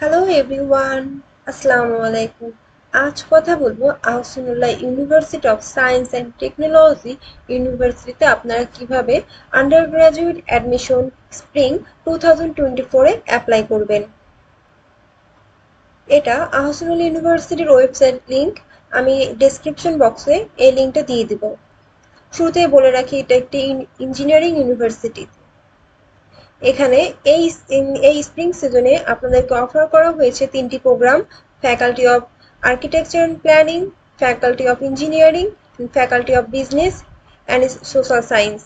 Hello everyone, আসসালামু আলাইকুম। আজ কথা বলবো Ahsanullah university of science and technology ইউনিভার্সিটিতে আপনারা কিভাবে আন্ডার গ্রাজুয়েট অ্যাডমিশন স্প্রিং 2024-এ অ্যাপ্লাই করবেন। এটা আহসানুল্লাহ ইউনিভার্সিটির ওয়েবসাইট লিংক আমি ডেসক্রিপশন বক্সে এই লিঙ্কটা দিয়ে দিব। শুরুতেই বলে রাখি এটা একটি ইঞ্জিনিয়ারিং ইউনিভার্সিটি। এখানে এই স্প্রিং সিজনে আপনাদেরকে অফার করা হয়েছে তিনটি programme: faculty of architecture and planning, faculty of engineering, faculty of business and social science.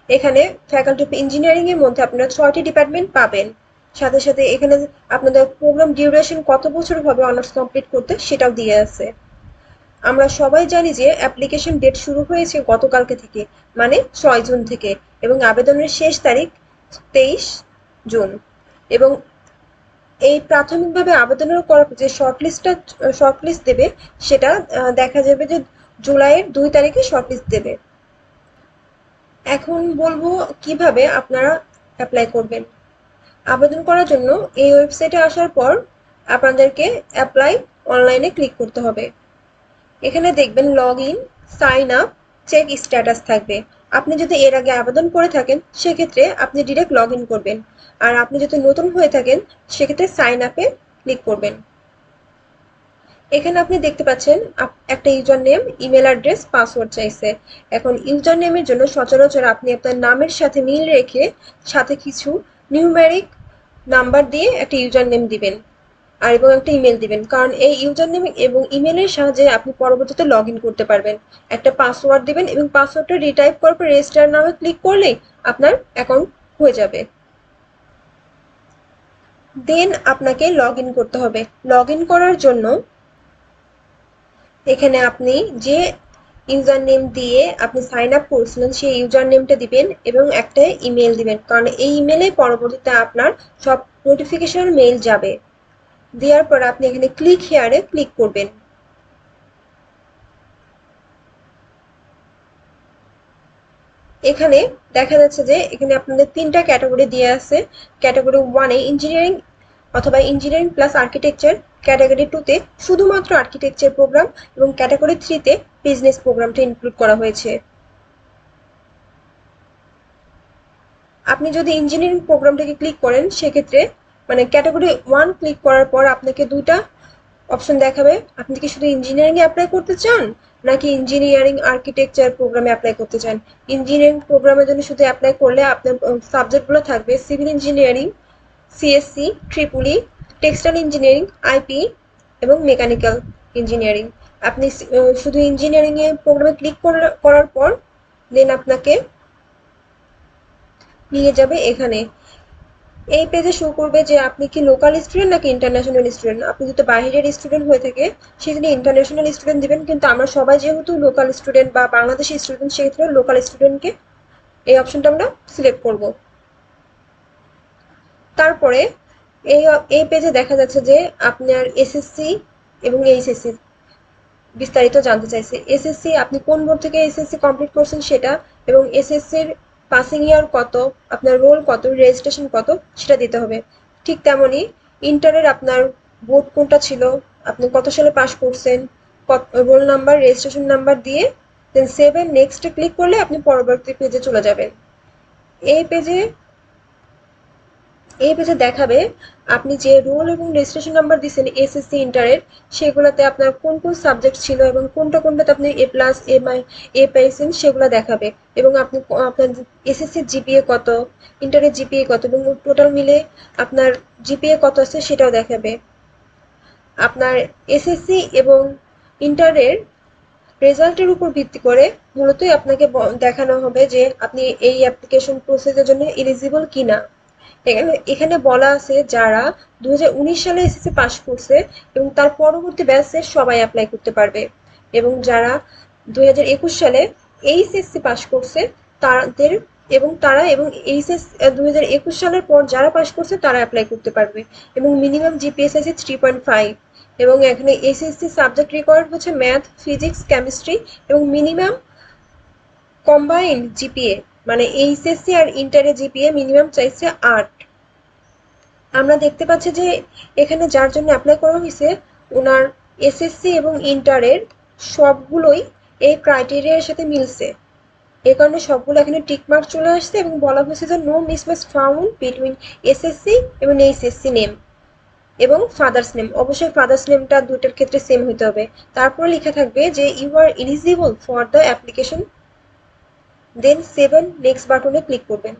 এখানে ফ্যাকাল্টি অফ ইঞ্জিনিয়ারিং এর মধ্যে আপনারা 6টি ডিপার্টমেন্ট পাবেন। সাথে সাথে এখানে আপনাদের প্রোগ্রাম ডিউরেশন কত বছর হবে অনার্স কমপ্লিট করতে সেটাও দিয়ে আছে। আমরা সবাই জানি যে অ্যাপ্লিকেশন ডেট শুরু হয়েছে গতকালকে থেকে, মানে 6 জুন থেকে, এবং আবেদনের শেষ তারিখ 23 জুন। এবং এই প্রাথমিকভাবে আবেদনের করার যে শর্টলিস্ট দেবে সেটা দেখা যাবে যে জুলাইয়ের 2 তারিখে শর্টলিস্ট দেবে। এখন বলবো কিভাবে আপনারা অ্যাপ্লাই করবেন। আবেদন করার জন্য এই ওয়েবসাইটে আসার পর আপনাদেরকে অ্যাপ্লাই অনলাইনে ক্লিক করতে হবে। এখানে দেখবেন log in, sign up, check status থাকবে। আপনি যদি এর আগে আবেদন করে থাকেন সেক্ষেত্রে আপনি ডিরেক্ট লগ ইন করবেন, আর আপনি যদি নতুন হয়ে থাকেন সেক্ষেত্রে সাইন আপে ক্লিক করবেন। এখানে আপনি দেখতে পাচ্ছেন একটা user name, email address, password চাইছে। এখন ইউজার নেমের জন্য সচরাচর আপনি আপনার নামের সাথে মিল রেখে সাথে কিছু নিউমেরিক নাম্বার দিয়ে একটা ইউজার নেম দিবেন, আর এবং একটা ইমেল দিবেন, কারণ এই ইউজার নেম এবং ইমেলের সাহায্যে আপনি পরবর্তীতে লগ ইন করতে পারবেন। একটা পাসওয়ার্ড দিবেন এবং পাসওয়ার্ডটা রিটাইপ করার পর রেজিস্টার নামে ক্লিক করলেই আপনার অ্যাকাউন্ট হয়ে যাবে। দেন আপনাকে লগ ইন করতে হবে। লগ ইন করার জন্য এখানে আপনি যে ইউজার নেম দিয়ে আপনি সাইন আপ করেছিলেন সেই ইউজার নেমটা দিবেন এবং একটা ইমেল দিবেন, কারণ এই ইমেলে পরবর্তীতে আপনার সব নোটিফিকেশন মেইল যাবে। দেওয়ার পর আপনি এখানে ক্লিক হেয়ারে ক্লিক করবেন। এখানে দেখা যাচ্ছে যে এখানে আপনাদের তিনটা ক্যাটাগরি দিয়ে আছে। ক্যাটাগরি 1-এ ইঞ্জিনিয়ারিং অথবা ইঞ্জিনিয়ারিং প্লাস আর্কিটেকচার, ক্যাটাগরি 2-তে শুধুমাত্র আর্কিটেকচার প্রোগ্রাম, এবং ক্যাটাগরি 3-তে বিজনেস প্রোগ্রামটা ইনক্লুড করা হয়েছে। আপনি যদি ইঞ্জিনিয়ারিং প্রোগ্রামটাকে ক্লিক করেন সেক্ষেত্রে মানে ক্যাটাগরি 1 ক্লিক করার পর আপনাকে দুইটা অপশন দেখাবে। আপনি কি শুধু ইঞ্জিনিয়ারিং অ্যাপ্লাই করতে চান নাকি ইঞ্জিনিয়ারিং আর্কিটেকচার প্রোগ্রামে অ্যাপ্লাই করতে চান। ইঞ্জিনিয়ারিং প্রোগ্রামের জন্য শুধু অ্যাপ্লাই করলে আপনার সাবজেক্টগুলো থাকবে civil engineering, CSC, Tripoli, textile engineering, IP এবং মেকানিক্যাল ইঞ্জিনিয়ারিং। আপনি শুধু ইঞ্জিনিয়ারিং এর প্রোগ্রামে ক্লিক করার পর দেন আপনাকে নিয়ে যাবে এখানে। এই পেজে শো করবে যে আপনি কি লোকাল স্টুডেন্ট নাকি ইন্টারন্যাশনাল স্টুডেন্ট। আপনি যদি বাইরের স্টুডেন্ট হয়ে থাকে সেখানে ইন্টারন্যাশনাল স্টুডেন্ট দিবেন, কিন্তু আমরা সবাই যেহেতু লোকাল স্টুডেন্ট বা বাংলাদেশি স্টুডেন্ট সেক্ষেত্রে লোকাল স্টুডেন্টকে এই অপশনটা আমরা সিলেক্ট করব। তারপরে এই এই পেজে দেখা যাচ্ছে যে আপনার এসএসসি এবং এইচএসসি বিস্তারিত জানতে চাইছে। এসএসসি আপনি কোন বোর্ড থেকে এসএসসি কমপ্লিট করছেন সেটা, এবং এসএসসির পাসিং ইয়ার কত, আপনার রোল কত, রেজিস্ট্রেশন কত সেটা দিতে হবে। ঠিক তেমনই ইন্টারের আপনার বোর্ড কোনটা ছিল, আপনি কত সালে পাস করছেন, রোল নাম্বার, রেজিস্ট্রেশন নাম্বার দিয়ে দেন সেভ এন্ড নেক্সটে ক্লিক করলে আপনি পরবর্তী পেজে চলে যাবেন। এই পেজে এই পেজে দেখাবে আপনি যে রোল এবং রেজিস্ট্রেশন নাম্বার দিয়েছেন এসএসসি ইন্টারের সেগুলোতে আপনার কোন কোন সাবজেক্ট ছিল এবং কোনটা কোনটাতে আপনি এ প্লাস এ পেয়েছেন সেগুলো দেখাবে, এবং আপনি আপনার এসএসসির জিপিএ কত, ইন্টারের জিপিএ কত, এবং টোটাল মিলে আপনার জিপিএ কত আছে সেটাও দেখাবে। আপনার এসএসসি এবং ইন্টারের রেজাল্টের উপর ভিত্তি করে মূলতই আপনাকে দেখানো হবে যে আপনি এই অ্যাপ্লিকেশন প্রসেসের জন্য এলিজিবল কিনা। এখানে এখানে বলা আছে যারা 2019 সালে এসএসসি পাস করছে এবং তার পরবর্তী ব্যাচে সবাই অ্যাপ্লাই করতে পারবে, এবং যারা 2021 সালে এইচএসসি পাস করছে তাদের এবং এইচএস 2021 সালের পর যারা পাস করছে তারা অ্যাপ্লাই করতে পারবে, এবং মিনিমাম জিপিএস আছে 3.5। এবং এখানে এসএসসি সাবজেক্ট রিকোয়ার্ড হচ্ছে ম্যাথ, ফিজিক্স, কেমিস্ট্রি, এবং মিনিমাম কম্বাইন্ড জিপিএ মানে এইচএসসি আর ইন্টারের জিপিএ মিনিমাম চাইছে 8। আমরা দেখতে পাচ্ছি যে এখানে যার জন্য অ্যাপ্লাই করা হয়েছে ওনার এসএসসি এবং ইন্টারের সবগুলোই এই ক্রাইটেরিয়ার সাথে মিলছে। এ কারণে সবগুলো এখানে টিক মার্ক চলে আসছে এবং বলা হয়েছে যে no mismatch found between SSC এবং এইচএসসি নেম এবং ফাদার্স নেম। অবশ্যই ফাদার্স নেমটা দুটোর ক্ষেত্রে সেম হতে হবে। তারপর লেখা থাকবে যে you are eligible for the application, then 7 next বাটনে ক্লিক করবেন।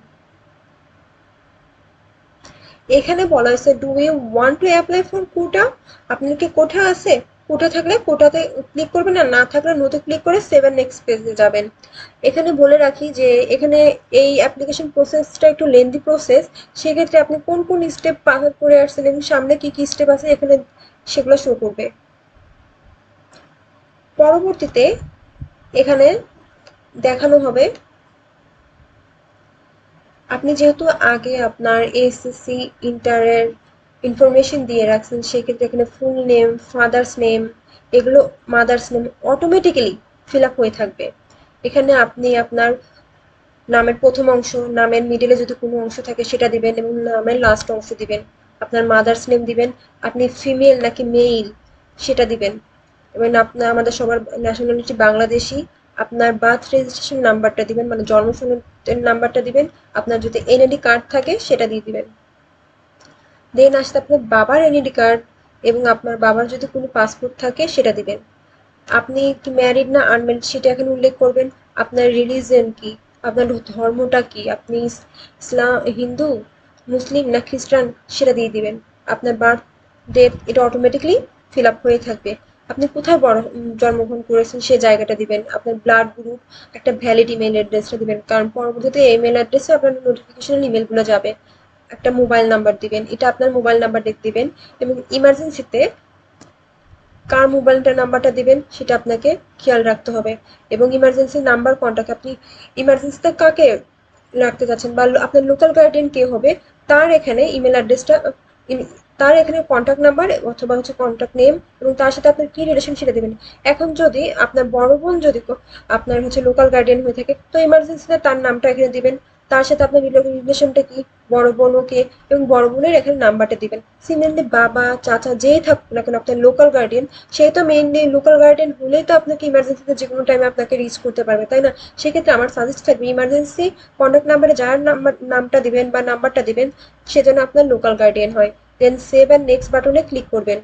এখানে বলা হয়েছে do you want to apply for quota, আপনার কি কোটা আছে? কোটা থাকলে কোটাতে ক্লিক করবেন, আর না থাকলে নোতে ক্লিক করে 7 নেক্সট পেজে যাবেন। এখানে বলে রাখি যে এখানে এই অ্যাপ্লিকেশন প্রসেসটা একটু লেন্দি প্রসেস। সেক্ষেত্রে আপনি কোন কোন স্টেপ পার করে আসছেন এবং সামনে কি কি স্টেপ আছে এখানে সেগুলো শো করবে। পরবর্তীতে এখানে দেখানো হবে আপনি যেহেতু আগে আপনার এসএসসি ইন্টারের ইনফরমেশন দিয়ে রাখছেন, সেক্ষেত্রে এখানে ফুল নেম, ফাদার্স নেম, এগুলো mother's name automatically fill up হয়ে থাকবে। এখানে আপনি আপনার নামের প্রথম অংশ, নামের মিডলে যদি কোনো অংশ থাকে সেটা দিবেন এবং নামের লাস্ট অংশ দিবেন। আপনার মাদার্স নেম দিবেন, আপনি ফিমেল নাকি মেল সেটা দিবেন এবং আপনার আমাদের সবার ন্যাশনালিটি বাংলাদেশি। আপনার বার্থ রেজিস্ট্রেশন নাম্বারটা দিবেন, মানে জন্ম সনদের নাম্বারটা দিবেন। আপনার যদি এনআইডি কার্ড থাকে সেটা দিয়ে দিবেন। দেন আসতে আপনার বাবার এনআইডি কার্ড এবং আপনার বাবার যদি কোনো পাসপোর্ট থাকে সেটা দিবেন। আপনি কি ম্যারিড না আনম্যারিড সেটা এখানে উল্লেখ করবেন। আপনার রিলিজিয়ন কি, আপনার ধর্মটা কি, আপনি ইসলাম, হিন্দু, মুসলিম না খ্রিস্টান সেটা দিয়ে দিবেন। আপনার বার্থ ডেট এটা অটোমেটিকলি ফিল আপ হয়ে থাকবে। আপনি কোথায় জন্মগ্রহণ করেছেন সে জায়গাটা দিবেন। আপনার ব্লাড গ্রুপ, একটা ভ্যালিড ইমেল অ্যাড্রেসটা দিবেন, কারণ পরবর্তীতে ইমেল অ্যাড্রেসে আপনার নোটিফিকেশন ইমেলগুলো যাবে। একটা মোবাইল নাম্বার দিবেন, এটা আপনার মোবাইল নাম্বার দিবেন এবং ইমার্জেন্সিতে কার মোবাইলটা নাম্বারটা দিবেন সেটা আপনাকে খেয়াল রাখতে হবে। এবং ইমার্জেন্সি নাম্বার কন্টাক্ট, আপনি ইমার্জেন্সিতে কাকে রাখতে চাচ্ছেন বা আপনার লোকাল গার্ডিয়ান কে হবে তার এখানে ইমেল অ্যাড্রেসটা, তার এখানে কন্ট্যাক্ট নাম্বার অথবা হচ্ছে কন্ট্যাক্ট নেম এবং তার সাথে আপনার কি রিলেশন সেটা দেবেন। এখন যদি আপনার বড় বোন যদি আপনার হচ্ছে লোকাল গার্ডিয়ান হয়ে থাকে তো ইমার্জেন্সিতে তার নামটা এখানে দিবেন, তার সাথে আপনার রিলেশনটা কি, বড় বোন ওকে এবং বড় বোনের এখানে নাম্বারটা দিবেন। সিমিলারলি বাবা চাচা যেই থাকুক না কেন আপনার লোকাল গার্ডিয়ান, সে তো মেইনলি লোকাল গার্ডিয়ান হলেই তো আপনাকে ইমার্জেন্সিতে যে কোনো টাইমে আপনাকে রিচ করতে পারবে, তাই না? সেক্ষেত্রে আমার সাজেস্ট থাকবে ইমার্জেন্সি কন্ট্যাক্ট নাম্বারে যার নামটা দিবেন বা নাম্বারটা দিবেন সে যেন আপনার লোকাল গার্ডিয়ান হয়। দেন সেভ অ্যান্ড নেক্সট বাটনে ক্লিক করবেন।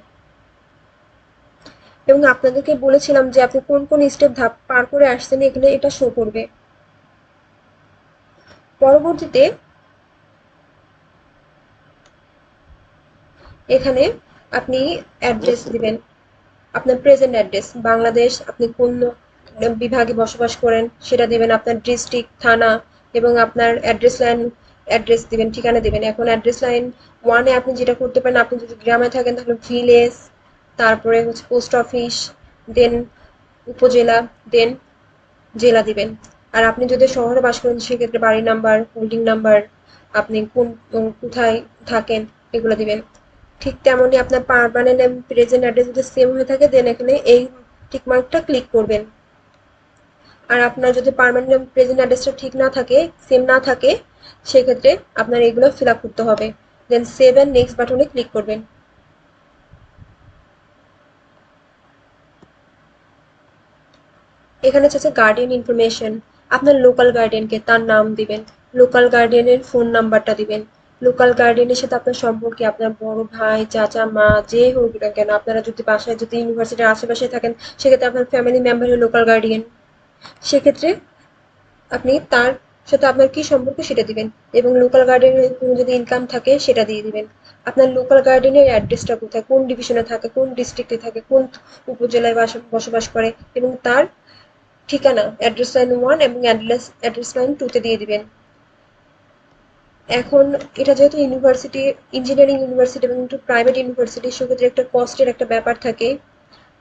এবং আপনাদেরকে বলেছিলাম যে আপনি কোন কোন স্টেপ ধাপ পার করে আসছেন এখানে এটা শো করবে। পরবর্তীতে এখানে আপনি অ্যাড্রেস দিবেন, আপনার প্রেজেন্ট অ্যাড্রেস বাংলাদেশ, আপনি কোন বিভাগে বসবাস করেন সেটা দিবেন, আপনার ডিস্ট্রিক্ট, থানা এবং আপনার অ্যাড্রেস লাইন, অ্যাড্রেস দিবেন, ঠিকানা দিবেন। এখন অ্যাড্রেস লাইন ওয়ানে আপনি যেটা করতে পারেন, আপনি যদি গ্রামে থাকেন তাহলে ভিলেজ, তারপরে হচ্ছে পোস্ট অফিস, দেন উপজেলা, দেন জেলা দিবেন। আর আপনি যদি শহরে বাস করেন সেক্ষেত্রে বাড়ি নাম্বার, হোল্ডিং নাম্বার, আপনি কোন কোথায় থাকেন এগুলো দিবেন। ঠিক তেমনই আপনার পারমানেন্ট এবং প্রেজেন্ট অ্যাড্রেস যদি সেম হয়ে থাকে দেন এখানে এই টিক মার্কটা ক্লিক করবেন। আর আপনার যদি পারমানেন্ট এবং প্রেজেন্ট অ্যাড্রেসটা ঠিক না থাকে, সেম না থাকে, সেক্ষেত্রে আপনার এগুলো ফিল আপ করতে হবে। দেন সেভ অ্যান্ড নেক্সট বাটনে ক্লিক করবেন। এখানে হচ্ছে গার্ডিয়ান ইনফরমেশন, আপনার লোকাল গার্ডিয়ানকে তার নাম দিবেন, লোকাল গার্ডিয়ানের ফোন নাম্বারটা দিবেন। লোকাল গার্ডিয়ানের সাথে আপনার সম্পর্কে আপনার বড় ভাই, চাচা, মা যে হোক না কেন, আপনারা যদি বাসায় যদি ইউনিভার্সিটির আশেপাশে থাকেন সেক্ষেত্রে আপনার ফ্যামিলি মেম্বারের লোকাল গার্ডিয়ান, সেক্ষেত্রে আপনি তার সাথে আপনার কি সম্পর্ক সেটা দিবেন এবং লোকাল গার্ডেনের কোনো যদি ইনকাম থাকে সেটা দিয়ে দিবেন। আপনার লোকাল গার্ডেনের অ্যাড্রেসটা কোথায়, কোন ডিভিশনে থাকে, কোন ডিস্ট্রিক্টে থাকে, কোন উপজেলায় বসবাস করে এবং তার ঠিকানা অ্যাড্রেস লাইন 1 এবং অ্যাড্রেস লাইন 2 তে দিয়ে দিবেন। এখন এটা যেহেতু ইউনিভার্সিটি, ইঞ্জিনিয়ারিং ইউনিভার্সিটি এবং একটু প্রাইভেট ইউনিভার্সিটি, সেক্ষেত্রে একটা কস্টের একটা ব্যাপার থাকে।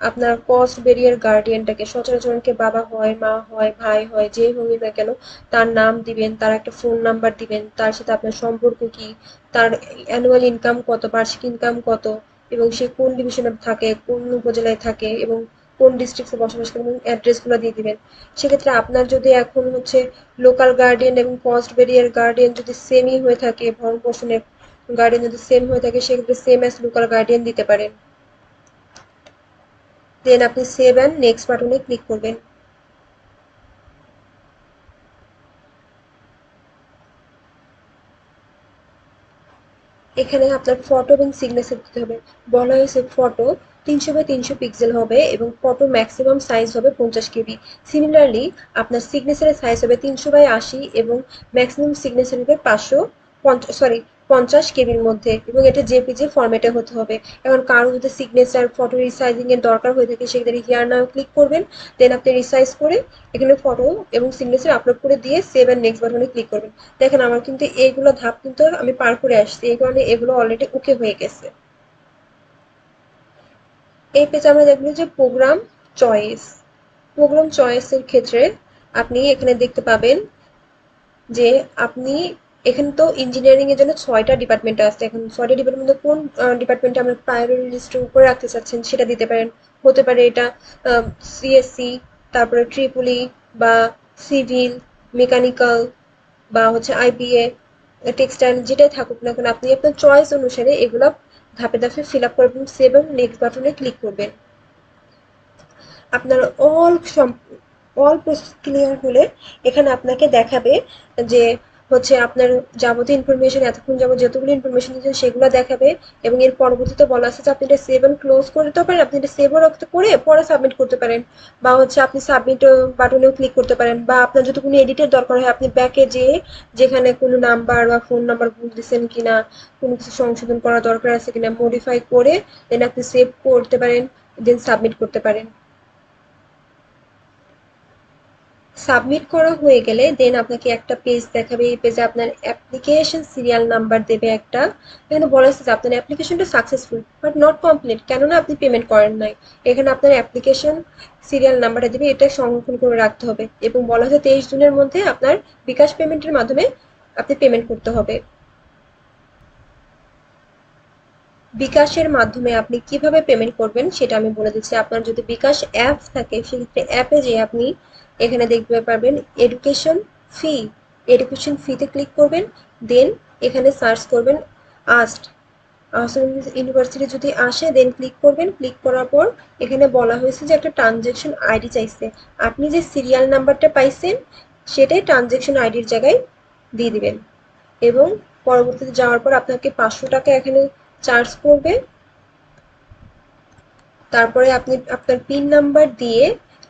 আপনার কস্ট বেরিয়ার গার্ডিয়ানটাকে সচরাচর অনেকে বাবা হয়, মা হয়, ভাই হয়, যে হোক না কেন তার নাম দিবেন, তার একটা ফোন নাম্বার দিবেন, তার সাথে আপনার সম্পর্ক কি, তার অ্যানুয়াল ইনকাম কত, বার্ষিক ইনকাম কত এবং সে কোন ডিভিশনে থাকে, কোন উপজেলায় থাকে এবং কোন ডিস্ট্রিক্টে বসবাস করে এবং অ্যাড্রেসগুলো দিয়ে দিবেন। সেক্ষেত্রে আপনার যদি এখন হচ্ছে লোকাল গার্ডিয়ান এবং কস্ট বেরিয়ার গার্ডিয়ান যদি সেমই হয়ে থাকে ভরণ পোষণের গার্ডিয়ান যদি সেম হয়ে থাকে সেক্ষেত্রে সেম অ্যাজ লোকাল গার্ডিয়ান দিতে পারেন। দেন আপনি সেভ অ্যান্ড নেক্সট বাটনে ক্লিক করবেন। এখানে আপনার ফটো এবং সিগনেচার দিতে হবে। বলা হয়েছে ফটো 300 বাই 300 পিক্সেল হবে এবং ফটো ম্যাক্সিমাম সাইজ হবে 50 কেবি। সিমিলারলি আপনার সিগনেচারের সাইজ হবে 300 বাই 80 এবং ম্যাক্সিমাম সিগনেচার হবে 50 কেবির মধ্যে এবং এটা জেপিজি ফরম্যাটে হতে হবে। এখন কারো যদি সিগনেচার ফটো রিসাইজিং এর দরকার হয়ে থাকে সেক্ষেত্রে হিয়ার নাও ক্লিক করবেন। দেন আপনি রিসাইজ করে এখানে ফটো এবং সিগনেচার আপলোড করে দিয়ে সেভ অ্যান্ড নেক্সট বাটনে ক্লিক করবেন। দেখেন আমার কিন্তু এইগুলো ধাপ কিন্তু আমি পার করে আসছি, এই কারণে এগুলো অলরেডি ওকে হয়ে গেছে। এই পেজে আমরা দেখবো যে প্রোগ্রাম চয়েসের ক্ষেত্রে আপনি এখানে দেখতে পাবেন যে আপনি এখানে তো ইঞ্জিনিয়ারিং এর জন্য 6টা ডিপার্টমেন্ট আছে। এখন 6টা ডিপার্টমেন্টে কোন ডিপার্টমেন্টে আমরা প্রায়োরিটি লিস্টের উপরে রাখতে চাচ্ছেন সেটা দিতে পারেন। হতে পারে এটা সিএসসি, তারপরে ট্রিপলি বা সিভিল, মেকানিক্যাল বা হচ্ছে আইবিএ, টেক্সটাইল, যেটাই থাকুক না কেন আপনি আপনার চয়েস অনুসারে এগুলা ধাপে ধাপে ফিল আপ করবেন, সেভ এবং নেক্সট বাটনে ক্লিক করবেন। আপনার অল প্রসেস ক্লিয়ার হলে এখানে আপনাকে দেখাবে যে হচ্ছে আপনার যাবতীয় ইনফরমেশন এতক্ষণ যাবত যতগুলো ইনফরমেশন দিয়েছেন সেগুলো দেখাবে এবং এর পরবর্তীতে বলা আছে যে আপনি এটা সেভ এন্ড ক্লোজ করতে পারেন, আপনি এটা সেভও রাখতে করে পরে সাবমিট করতে পারেন বা হচ্ছে আপনি সাবমিট বাটনেও ক্লিক করতে পারেন বা আপনার যদি কোনো এডিটের দরকার হয় আপনি ব্যাকে যেয়ে যেখানে কোনো নাম্বার বা ফোন নাম্বার ভুল দিচ্ছেন কিনা, কোনো কিছু সংশোধন করা দরকার আছে কিনা মডিফাই করে দেন আপনি সেভ করতে পারেন, দেন সাবমিট করতে পারেন। সাবমিট করা হয়ে গেলে দেন আপনাকে একটা পেজ দেখাবে। এই পেজে আপনার অ্যাপ্লিকেশন সিরিয়াল নাম্বার দেবে একটা। এখানে বলা আছে যে আপনার অ্যাপ্লিকেশনটা সাকসেসফুল বাট নট কমপ্লিট, কেননা আপনি পেমেন্ট করেন নাই। এখানে আপনার অ্যাপ্লিকেশন সিরিয়াল নাম্বারটা দেবে, এটা সংরক্ষণ করে রাখতে হবে এবং বলা হয়েছে 23 জুনের মধ্যে আপনার বিকাশ পেমেন্টের মাধ্যমে আপনি পেমেন্ট করতে হবে। বিকাশের মাধ্যমে আপনি কিভাবে পেমেন্ট করবেন সেটা আমি বলে দিচ্ছি। আপনার যদি বিকাশ অ্যাপ থাকে সেক্ষেত্রে অ্যাপে যেয়ে আপনি এখানে দেখতে পারবেন এডুকেশন ফি। এডুকেশন ফিতে ক্লিক করবেন। দেন এখানে সার্চ করবেন আস্ট ইউনিভার্সিটি, যদি আসে দেন ক্লিক করবেন। ক্লিক করার পর এখানে বলা হয়েছে যে একটা ট্রানজেকশন আইডি চাইছে। আপনি যে সিরিয়াল নাম্বারটা পাইছেন সেটাই ট্রানজেকশন আইডির জায়গায় দিয়ে দিবেন এবং পরবর্তীতে যাওয়ার পর আপনাকে 500 টাকা এখানে চার্জ করবে। তারপরে আপনি আপনার পিন নাম্বার দিয়ে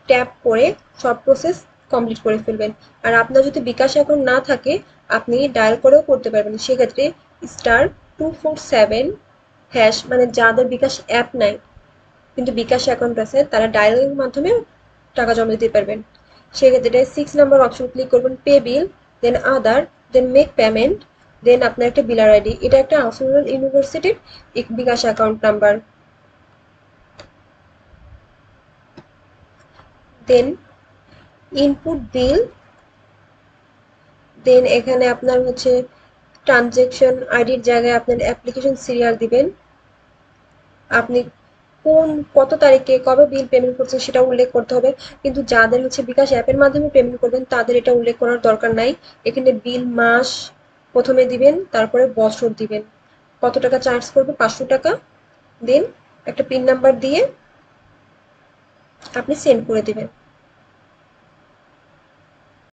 ট্যাপ করে সব প্রসেস কমপ্লিট করে ফেলবেন। আর আপনার যদি বিকাশ অ্যাকাউন্ট না থাকে আপনি ডায়াল করেও করতে পারবেন। সেক্ষেত্রে *247# মানে যাদের বিকাশ অ্যাপ নাই কিন্তু বিকাশ অ্যাকাউন্ট আছে তারা ডায়ালের মাধ্যমে টাকা জমা দিতে পারবেন। সেক্ষেত্রে 6 নাম্বার অপশন ক্লিক করবেন, পে বিল, দেন আদার, দেন মেক পেমেন্ট, দেন আপনার একটা বিলার আইডি। এটা একটা আসানুল ইউনিভার্সিটির বিকাশ অ্যাকাউন্ট নাম্বার। দেন ইনপুট বিল, দেন এখানে আপনার হচ্ছে ট্রানজেকশন আইডির জায়গায় আপনার অ্যাপ্লিকেশন সিরিয়াল দিবেন। আপনি কত তারিখে কবে বিল পেমেন্ট করছেন সেটা উল্লেখ করতে হবে, কিন্তু যাদের হচ্ছে বিকাশ অ্যাপের মাধ্যমে পেমেন্ট করবেন তাদের এটা উল্লেখ করার দরকার নাই। এখানে বিল মাস প্রথমে দিবেন, তারপরে বছর দিবেন, কত টাকা চার্জ করবে 500 টাকা, দেন একটা পিন নাম্বার দিয়ে আপনি সেন্ড করে দিবেন।